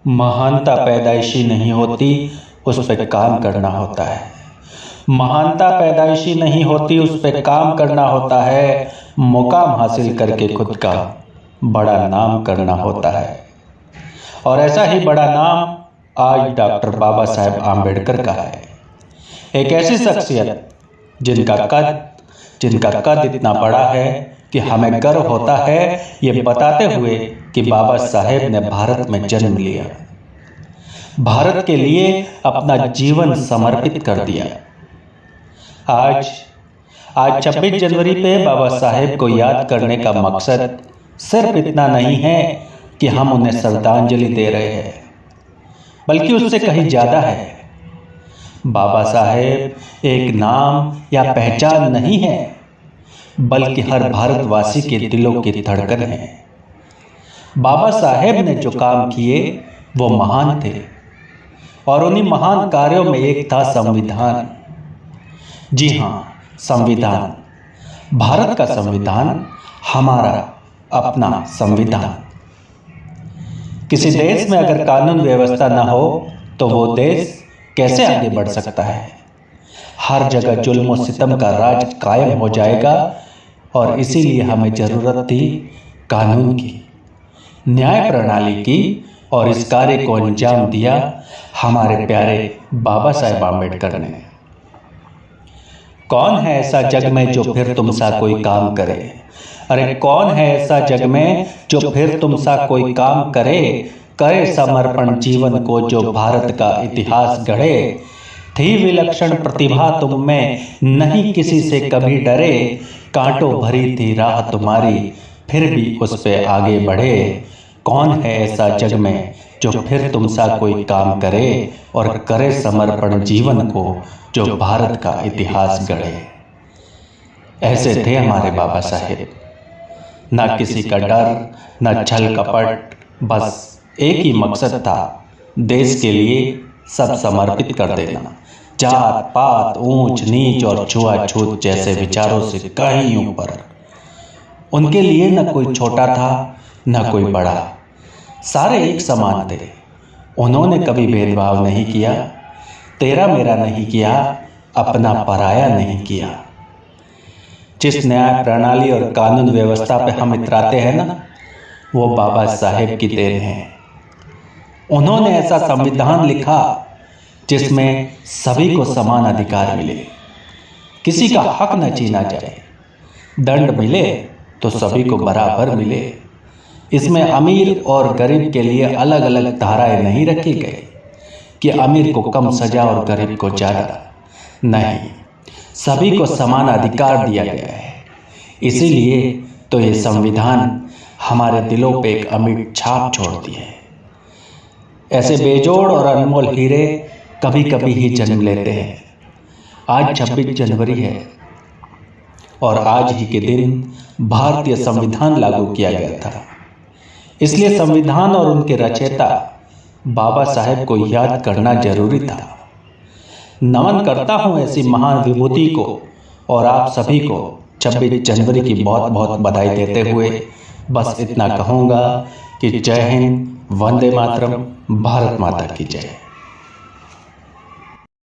महानता पैदाइशी नहीं होती, उस पर काम करना होता है। महानता पैदाइशी नहीं होती, उस पर काम करना होता है। मुकाम हासिल करके खुद का बड़ा नाम करना होता है। और ऐसा ही बड़ा नाम आज डॉक्टर बाबा साहेब आम्बेडकर का है। एक ऐसी शख्सियत जिनका कद इतना बड़ा है कि हमें गर्व होता है ये बताते हुए कि बाबा साहेब ने भारत में जन्म लिया, भारत के लिए अपना जीवन समर्पित कर दिया। आज 26 जनवरी पे बाबा साहेब को याद करने का मकसद सिर्फ इतना नहीं है कि हम उन्हें श्रद्धांजलि दे रहे हैं, बल्कि उससे कहीं ज़्यादा है। बाबा साहेब एक नाम या पहचान नहीं है, बल्कि हर भारतवासी के दिलों की धड़कन है। बाबा साहेब ने जो काम किए वो महान थे, और उन्हीं महान कार्यों में एक था संविधान। जी हाँ, संविधान, भारत का संविधान, हमारा अपना संविधान। किसी देश में अगर कानून व्यवस्था न हो तो वो देश कैसे आगे बढ़ सकता है। हर जगह जुल्म और सितम का राज कायम हो जाएगा, और इसीलिए हमें जरूरत थी कानून की, न्याय प्रणाली की, और इस कार्य को अंजाम दिया हमारे प्यारे बाबा साहेब आम्बेडकर ने। कौन है ऐसा जग में जो फिर तुम सा कोई काम करे? अरे कौन है ऐसा जग में जो फिर तुम सा कोई काम करे? करे समर्पण जीवन को जो भारत का इतिहास गढ़े। थी विलक्षण प्रतिभा तुम में, नहीं किसी से कभी डरे। कांटों भरी थी राह तुम्हारी, फिर भी उस पे आगे बढ़े। कौन है ऐसा जग में जो फिर तुम सा कोई काम करे, और करे समर्पण जीवन को जो भारत का इतिहास गढ़े। ऐसे थे हमारे बाबा साहेब। ना किसी का डर, ना छल कपट, बस एक ही मकसद था, देश के लिए सब समर्पित कर देना। जात पात, ऊंच नीच और छुआछूत जैसे विचारों से कहीं ऊपर। उनके लिए न कोई छोटा था न कोई बड़ा, सारे एक समान थे। उन्होंने कभी भेदभाव नहीं किया, तेरा मेरा नहीं किया, अपना पराया नहीं किया। जिस न्याय प्रणाली और कानून व्यवस्था पे हम इतराते हैं ना, वो बाबा साहेब की देन है। उन्होंने ऐसा संविधान लिखा जिसमें सभी को समान अधिकार मिले, किसी का हक न छीना जाए, दंड मिले तो सभी को बराबर मिले। इसमें अमीर और गरीब के लिए अलग अलग धाराएं नहीं रखी गई कि अमीर को कम सजा और गरीब को ज़्यादा। नहीं, सभी को समान अधिकार दिया गया है। इसीलिए तो ये संविधान हमारे दिलों पे एक अमिट छाप छोड़ती है। ऐसे बेजोड़ और अनमोल हीरे कभी कभी ही जन्म लेते हैं। आज 26 जनवरी है, और आज ही के दिन भारतीय संविधान लागू किया गया था। इसलिए संविधान और उनके रचयिता बाबा साहेब को याद करना जरूरी था। नमन करता हूँ ऐसी महान विभूति को, और आप सभी को 26 जनवरी की बहुत बहुत बधाई देते हुए बस इतना कहूँगा कि जय हिंद, वंदे मातरम, भारत माता की जय।